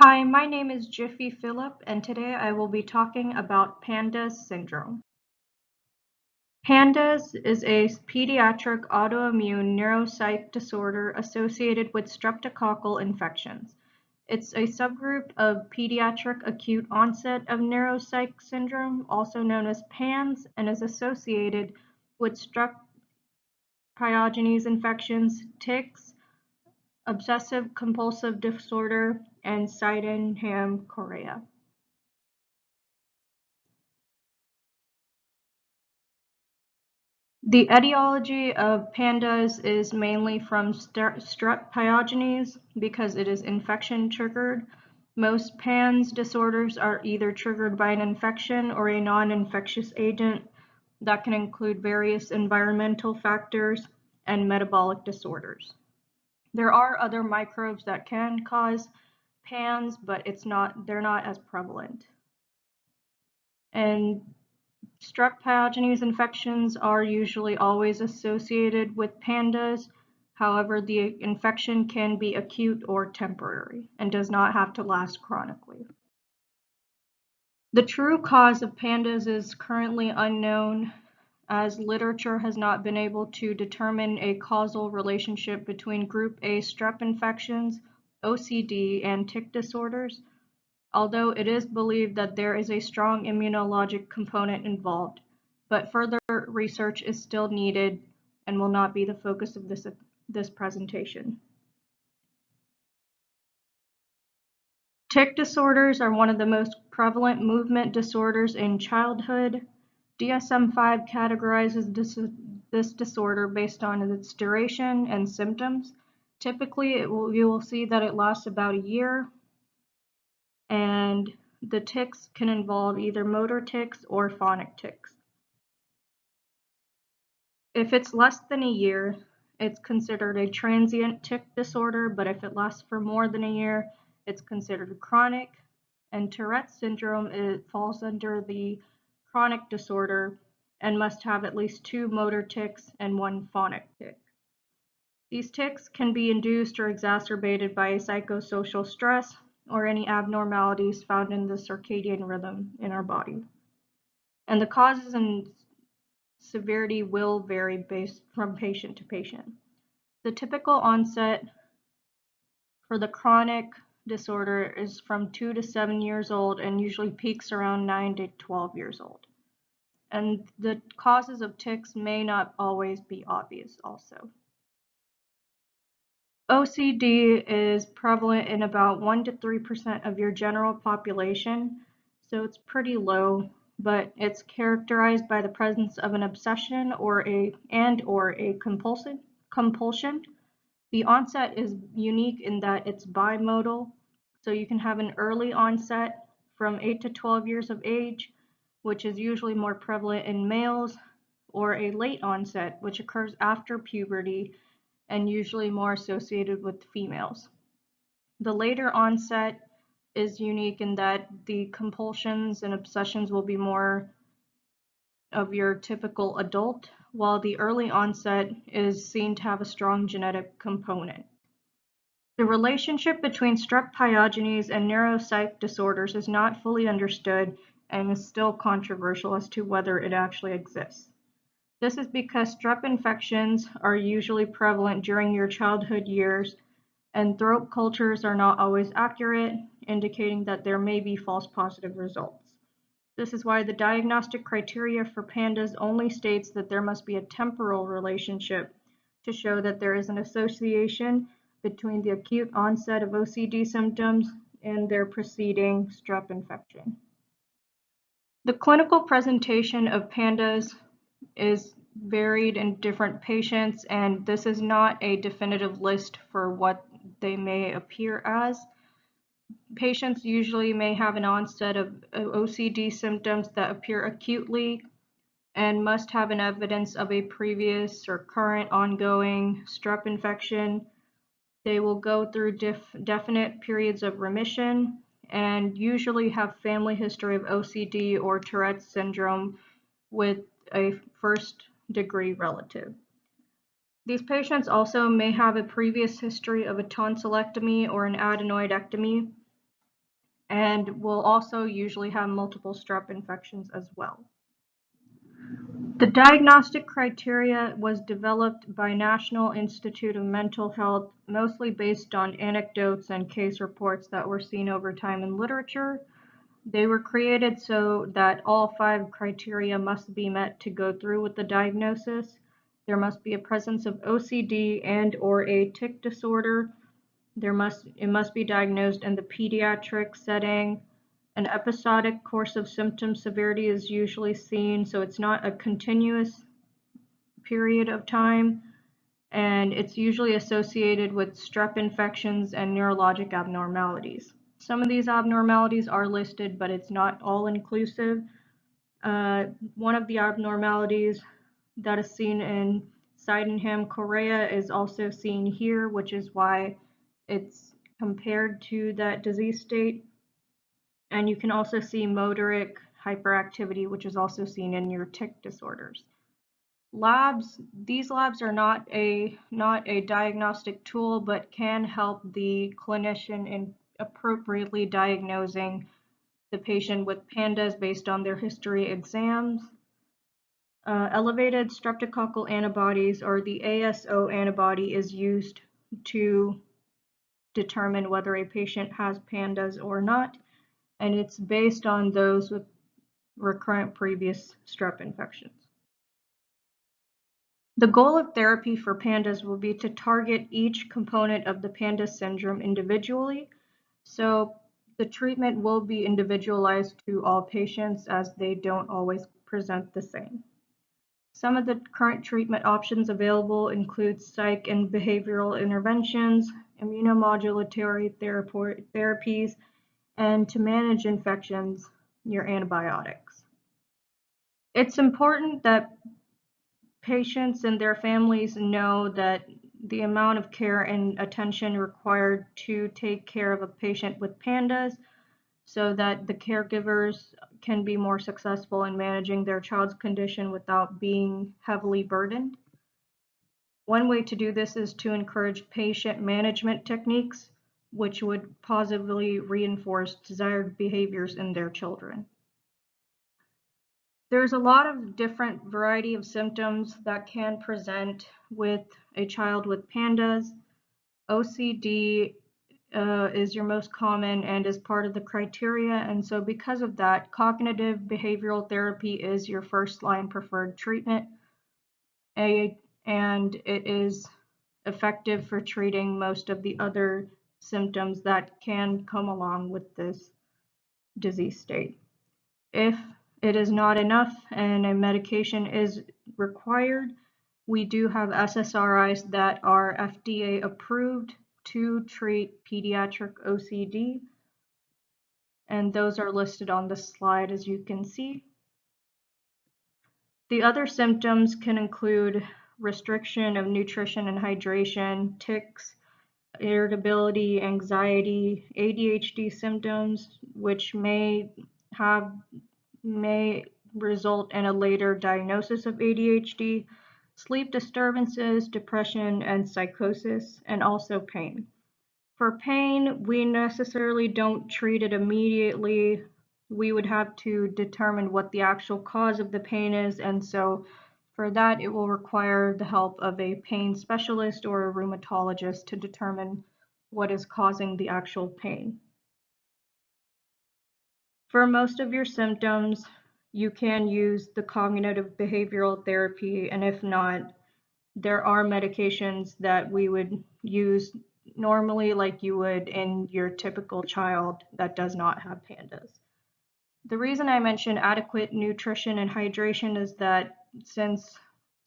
Hi, my name is Jiffy Phillip, and today I will be talking about PANDAS syndrome. PANDAS is a pediatric autoimmune neuropsych disorder associated with streptococcal infections. It's a subgroup of pediatric acute onset of neuropsych syndrome, also known as PANS, and is associated with strep pyogenes infections, tics, obsessive compulsive disorder, and Sydenham chorea. The etiology of PANDAS is mainly from strep pyogenes because it is infection triggered. Most PANS disorders are either triggered by an infection or a non-infectious agent that can include various environmental factors and metabolic disorders. There are other microbes that can cause PANS, but they're not as prevalent. And strep pyogenes infections are usually always associated with PANDAS. However, the infection can be acute or temporary and does not have to last chronically. The true cause of PANDAS is currently unknown, as literature has not been able to determine a causal relationship between group A strep infections, OCD, and tic disorders, although it is believed that there is a strong immunologic component involved, but further research is still needed and will not be the focus of this presentation. Tic disorders are one of the most prevalent movement disorders in childhood. DSM-5 categorizes this disorder based on its duration and symptoms. Typically, you will see that it lasts about a year, and the tics can involve either motor tics or phonic tics. If it's less than a year, it's considered a transient tic disorder, but if it lasts for more than a year, it's considered chronic. And Tourette's syndrome, it falls under the chronic disorder and must have at least 2 motor tics and 1 phonic tic. These tics can be induced or exacerbated by psychosocial stress or any abnormalities found in the circadian rhythm in our body. And the causes and severity will vary based from patient to patient. The typical onset for the chronic disorder is from 2 to 7 years old and usually peaks around 9 to 12 years old. And the causes of tics may not always be obvious also. OCD is prevalent in about 1 to 3% of your general population, so it's pretty low, but it's characterized by the presence of an obsession or a compulsion. The onset is unique in that it's bimodal, so you can have an early onset from 8 to 12 years of age, which is usually more prevalent in males, or a late onset, which occurs after puberty and usually more associated with females. The later onset is unique in that the compulsions and obsessions will be more of your typical adult, while the early onset is seen to have a strong genetic component. The relationship between strep pyogenes and neuropsych disorders is not fully understood and is still controversial as to whether it actually exists. This is because strep infections are usually prevalent during your childhood years, and throat cultures are not always accurate, indicating that there may be false positive results. This is why the diagnostic criteria for PANDAS only states that there must be a temporal relationship to show that there is an association between the acute onset of OCD symptoms and their preceding strep infection. The clinical presentation of PANDAS is varied in different patients, and this is not a definitive list for what they may appear as. Patients usually may have an onset of OCD symptoms that appear acutely and must have an evidence of a previous or current ongoing strep infection. They will go through definite periods of remission and usually have family history of OCD or Tourette's syndrome with a first-degree relative. These patients also may have a previous history of a tonsillectomy or an adenoidectomy. and will also usually have multiple strep infections as well. The diagnostic criteria was developed by National Institute of Mental Health, mostly based on anecdotes and case reports that were seen over time in literature. They were created so that all 5 criteria must be met to go through with the diagnosis. There must be a presence of OCD and/or a tic disorder. It must be diagnosed in the pediatric setting. An episodic course of symptom severity is usually seen, so it's not a continuous period of time, and it's usually associated with strep infections and neurologic abnormalities. Some of these abnormalities are listed, but it's not all inclusive. One of the abnormalities that is seen in Sydenham-Correa is also seen here, which is why it's compared to that disease state. And you can also see motoric hyperactivity, which is also seen in your tic disorders. These labs are not a diagnostic tool, but can help the clinician in appropriately diagnosing the patient with PANDAS based on their history exams. Elevated streptococcal antibodies, or the ASO antibody, is used to determine whether a patient has PANDAS or not, and it's based on those with recurrent previous strep infections. The goal of therapy for PANDAS will be to target each component of the PANDAS syndrome individually. So the treatment will be individualized to all patients, as they don't always present the same. Some of the current treatment options available include psych and behavioral interventions, immunomodulatory therapies, and to manage infections, your antibiotics. It's important that patients and their families know that the amount of care and attention required to take care of a patient with PANDAS, so that the caregivers can be more successful in managing their child's condition without being heavily burdened. One way to do this is to encourage patient management techniques, which would positively reinforce desired behaviors in their children. There's a lot of different variety of symptoms that can present with a child with PANDAS. OCD is your most common and is part of the criteria, and so because of that, cognitive behavioral therapy is your first line preferred treatment, and it is effective for treating most of the other symptoms that can come along with this disease state. If it is not enough and a medication is required, we do have SSRIs that are FDA approved to treat pediatric OCD, and those are listed on the slide, as you can see. The other symptoms can include restriction of nutrition and hydration, tics, irritability, anxiety, ADHD symptoms, which may result in a later diagnosis of ADHD, sleep disturbances, depression, and psychosis, and also pain. For pain, we necessarily don't treat it immediately. We would have to determine what the actual cause of the pain is, and so for that, it will require the help of a pain specialist or a rheumatologist to determine what is causing the actual pain. For most of your symptoms, you can use the cognitive behavioral therapy, and if not, there are medications that we would use normally like you would in your typical child that does not have PANDAS. The reason I mention adequate nutrition and hydration is that since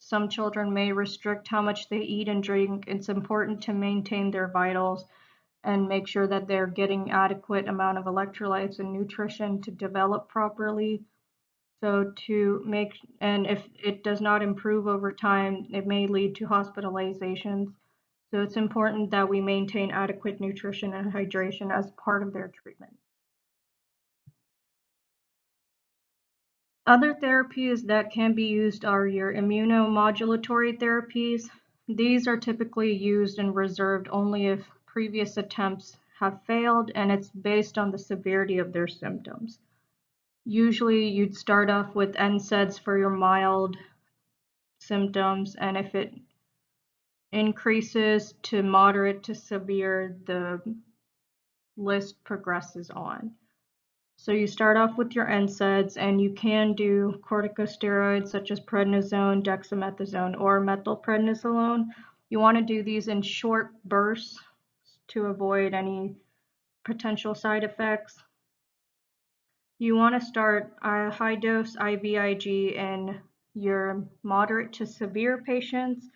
some children may restrict how much they eat and drink, it's important to maintain their vitals and make sure that they're getting adequate amount of electrolytes and nutrition to develop properly. So and if it does not improve over time, it may lead to hospitalizations. So it's important that we maintain adequate nutrition and hydration as part of their treatment. Other therapies that can be used are your immunomodulatory therapies. These are typically used and reserved only if previous attempts have failed, and it's based on the severity of their symptoms. Usually you'd start off with NSAIDs for your mild symptoms, and if it increases to moderate to severe, the list progresses on. So you start off with your NSAIDs, and you can do corticosteroids such as prednisone, dexamethasone, or methylprednisolone. You want to do these in short bursts to avoid any potential side effects. You want to start a high dose IVIG in your moderate to severe patients.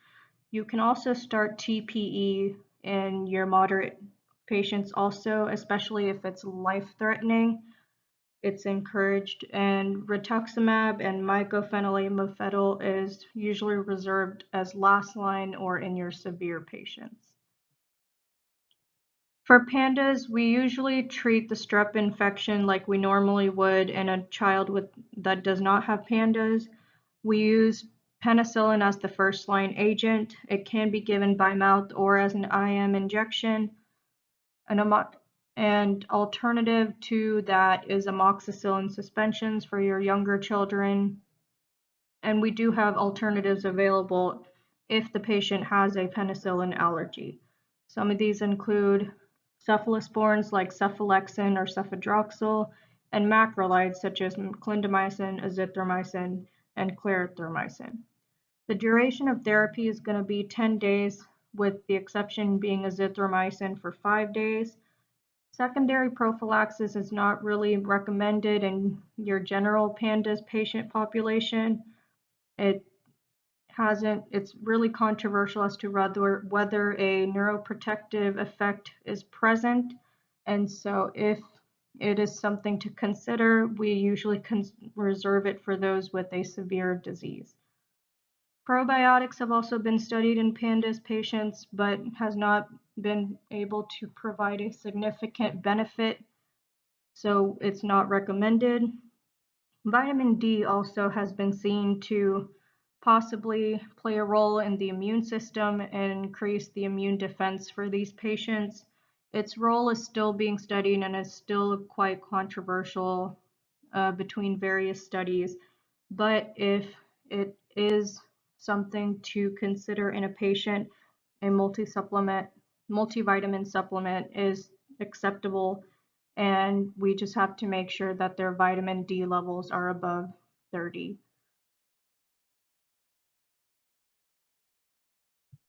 You can also start TPE in your moderate patients also, especially if it's life-threatening. It's encouraged, and rituximab and mycophenolate mofetil is usually reserved as last line or in your severe patients. For PANDAS, we usually treat the strep infection like we normally would in a child that does not have PANDAS. We use penicillin as the first line agent. It can be given by mouth or as an IM injection. And alternative to that is amoxicillin suspensions for your younger children. And we do have alternatives available if the patient has a penicillin allergy. Some of these include cephalosporins like cephalexin or cefadroxil, and macrolides such as clindamycin, azithromycin, and clarithromycin. The duration of therapy is going to be 10 days, with the exception being azithromycin for 5 days. Secondary prophylaxis is not really recommended in your general PANDAS patient population. It's really controversial as to whether a neuroprotective effect is present. And so if it is something to consider, we usually reserve it for those with a severe disease. Probiotics have also been studied in PANDAS patients, but has not been able to provide a significant benefit, so it's not recommended. Vitamin D also has been seen to possibly play a role in the immune system and increase the immune defense for these patients. Its role is still being studied and is still quite controversial between various studies, but if it is something to consider in a patient, a multivitamin supplement is acceptable, and we just have to make sure that their vitamin D levels are above 30.